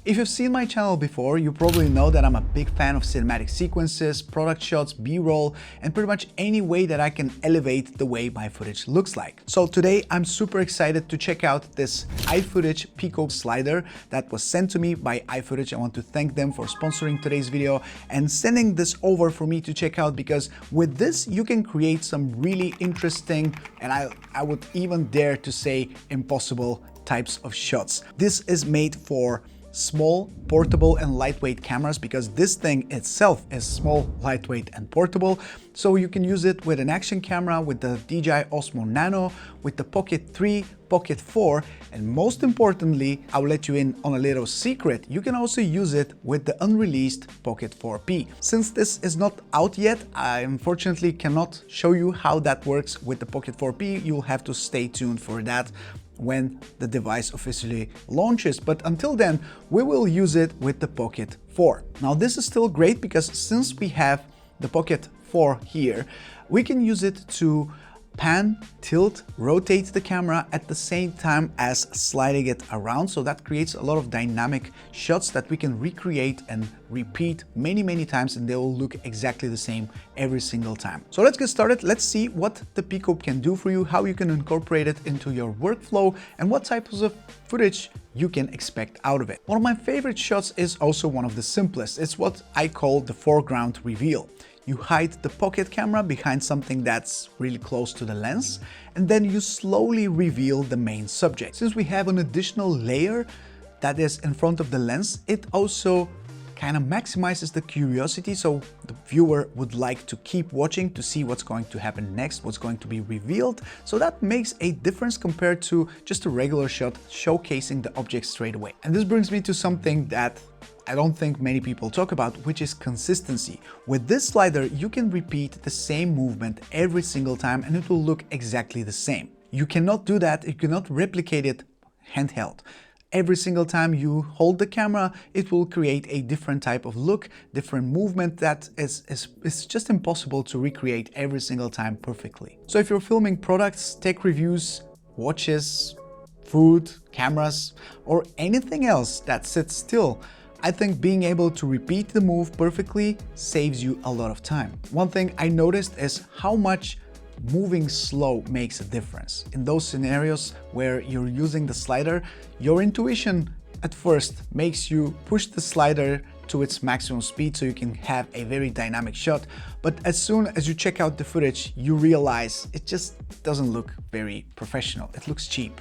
If you've seen my channel before, you probably know that I'm a big fan of cinematic sequences, product shots, B-roll, and pretty much any way that I can elevate the way my footage looks like. So today I'm super excited to check out this iFootage Pico slider that was sent to me by iFootage. I want to thank them for sponsoring today's video and sending this over for me to check out, because with this you can create some really interesting, and I would even dare to say impossible types of shots. This is made for small, portable and lightweight cameras, because this thing itself is small, lightweight and portable. So you can use it with an action camera, with the DJI Osmo Nano, with the Pocket 3, Pocket 4, and most importantly, I'll let you in on a little secret, you can also use it with the unreleased Pocket 4P. Since this is not out yet, I unfortunately cannot show you how that works with the Pocket 4P. You'll have to stay tuned for that when the device officially launches, but until then we will use it with the Pocket 4. Now this is still great because since we have the Pocket 4 here, we can use it to pan, tilt, rotate the camera at the same time as sliding it around. So that creates a lot of dynamic shots that we can recreate and repeat many times, and they will look exactly the same every single time. So let's get started. Let's see what the Pico can do for you, how you can incorporate it into your workflow, and what types of footage you can expect out of it. One of my favorite shots is also one of the simplest. It's what I call the foreground reveal. You hide the pocket camera behind something that's really close to the lens, and then you slowly reveal the main subject. Since we have an additional layer that is in front of the lens, it also kind of maximizes the curiosity, so the viewer would like to keep watching to see what's going to happen next, what's going to be revealed. So that makes a difference compared to just a regular shot showcasing the object straight away. And this brings me to something that I don't think many people talk about, which is consistency. With this slider, you can repeat the same movement every single time and it will look exactly the same. You cannot do that, you cannot replicate it handheld. Every single time you hold the camera, it will create a different type of look, different movement that is just impossible to recreate every single time perfectly. So if you're filming products, tech reviews, watches, food, cameras, or anything else that sits still, I think being able to repeat the move perfectly saves you a lot of time. One thing I noticed is how much moving slow makes a difference. In those scenarios where you're using the slider, your intuition at first makes you push the slider to its maximum speed so you can have a very dynamic shot, but as soon as you check out the footage, you realize it just doesn't look very professional. It looks cheap.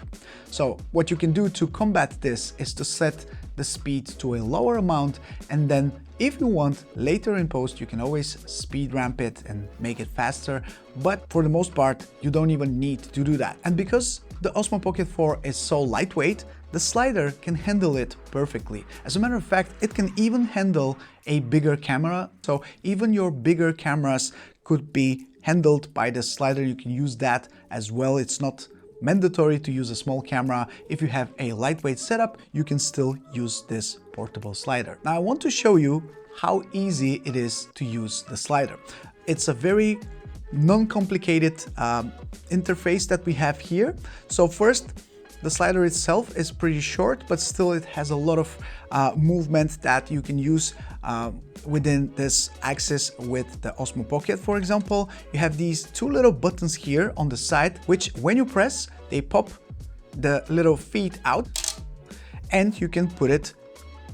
So what you can do to combat this is to set the speed to a lower amount, and then if you want, later in post you can always speed ramp it and make it faster, but for the most part you don't even need to do that. And because the Osmo Pocket 4 is so lightweight, the slider can handle it perfectly. As a matter of fact, it can even handle a bigger camera, so even your bigger cameras could be handled by the slider. You can use that as well. It's not mandatory to use a small camera. If you have a lightweight setup, you can still use this portable slider. Now I want to show you how easy it is to use the slider. It's a very non-complicated interface that we have here. So first, the slider itself is pretty short, but still it has a lot of movement that you can use within this axis with the Osmo Pocket. For example, you have these two little buttons here on the side, which when you press, they pop the little feet out and you can put it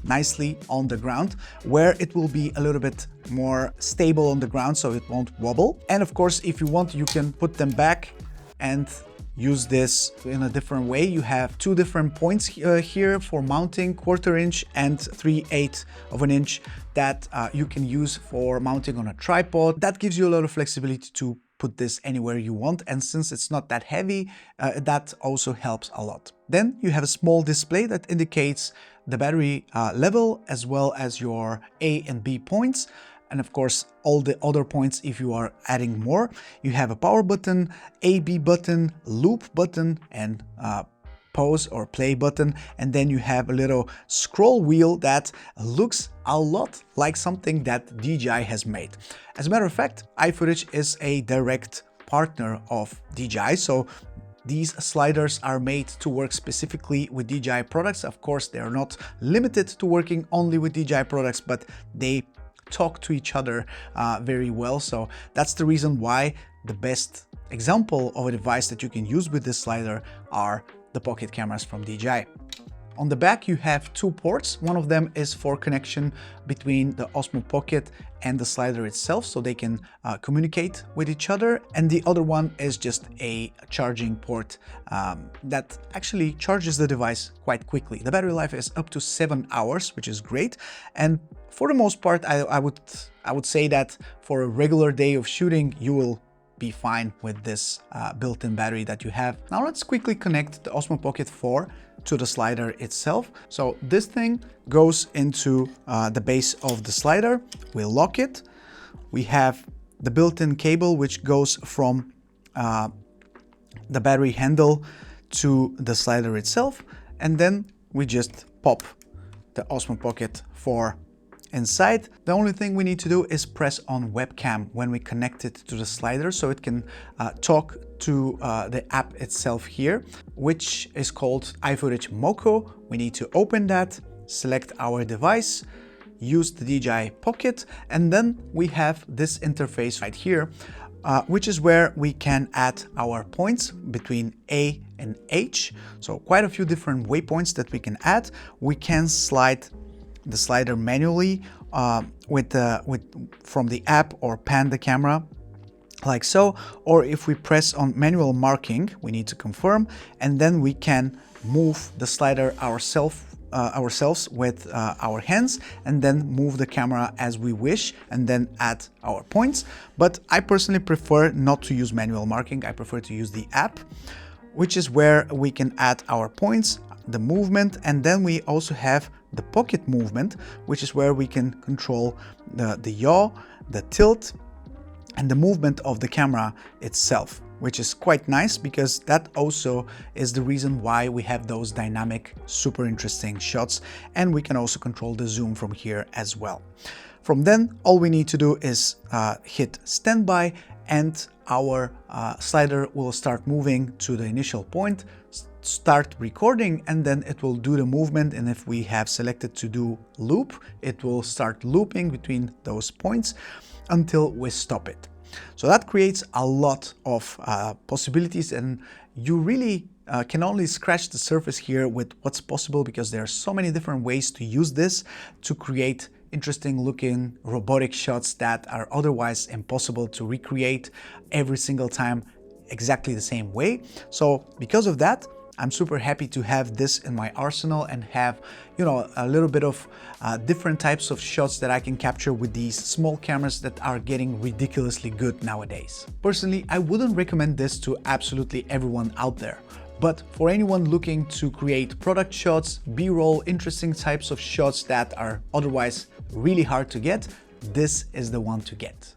nicely on the ground where it will be a little bit more stable on the ground so it won't wobble. And of course, if you want, you can put them back and use this in a different way. You have two different points here for mounting, 1/4 inch and 3/8 of an inch that you can use for mounting on a tripod. That gives you a lot of flexibility to put this anywhere you want, and since it's not that heavy, that also helps a lot. Then you have a small display that indicates the battery level as well as your A and B points, and of course all the other points if you are adding more. You have a power button, A, B button, loop button, and pause or play button, and then you have a little scroll wheel that looks a lot like something that DJI has made. As a matter of fact, iFootage is a direct partner of DJI, so These sliders are made to work specifically with DJI products. Of course, they are not limited to working only with DJI products, but they talk to each other very well. So that's the reason why the best example of a device that you can use with this slider are the pocket cameras from DJI. On the back, you have two ports. One of them is for connection between the Osmo Pocket and the slider itself, so they can communicate with each other. And the other one is just a charging port that actually charges the device quite quickly. The battery life is up to 7 hours, which is great. And for the most part, I would say that for a regular day of shooting, you will be fine with this built-in battery that you have. Now let's quickly connect the Osmo Pocket 4 to the slider itself. So this thing goes into the base of the slider. We lock it. We have the built-in cable which goes from the battery handle to the slider itself, and then we just pop the Osmo Pocket 4 inside. The only thing we need to do is press on webcam when we connect it to the slider, so it can talk to the app itself here, which is called iFootage Moco. We need to open that, select our device, use the DJI Pocket, and then we have this interface right here, which is where we can add our points between A and H. So quite a few different waypoints that we can add. We can slide the slider manually from the app, or pan the camera like so, or if we press on manual marking, we need to confirm, and then we can move the slider ourselves with our hands, and then move the camera as we wish, and then add our points. But I personally prefer not to use manual marking. I prefer to use the app, which is where we can add our points, the movement, and then we also have the pocket movement, which is where we can control the yaw, the tilt, and the movement of the camera itself, which is quite nice because that also is the reason why we have those dynamic, super interesting shots, and we can also control the zoom from here as well. From then, all we need to do is hit standby, and our slider will start moving to the initial point, start recording, and then it will do the movement. And if we have selected to do loop, it will start looping between those points until we stop it. So that creates a lot of possibilities, and you really can only scratch the surface here with what's possible, because there are so many different ways to use this to create interesting looking robotic shots that are otherwise impossible to recreate every single time exactly the same way. So because of that, I'm super happy to have this in my arsenal and have, you know, a little bit of different types of shots that I can capture with these small cameras that are getting ridiculously good nowadays. Personally, I wouldn't recommend this to absolutely everyone out there. But for anyone looking to create product shots, B-roll, interesting types of shots that are otherwise really hard to get, this is the one to get.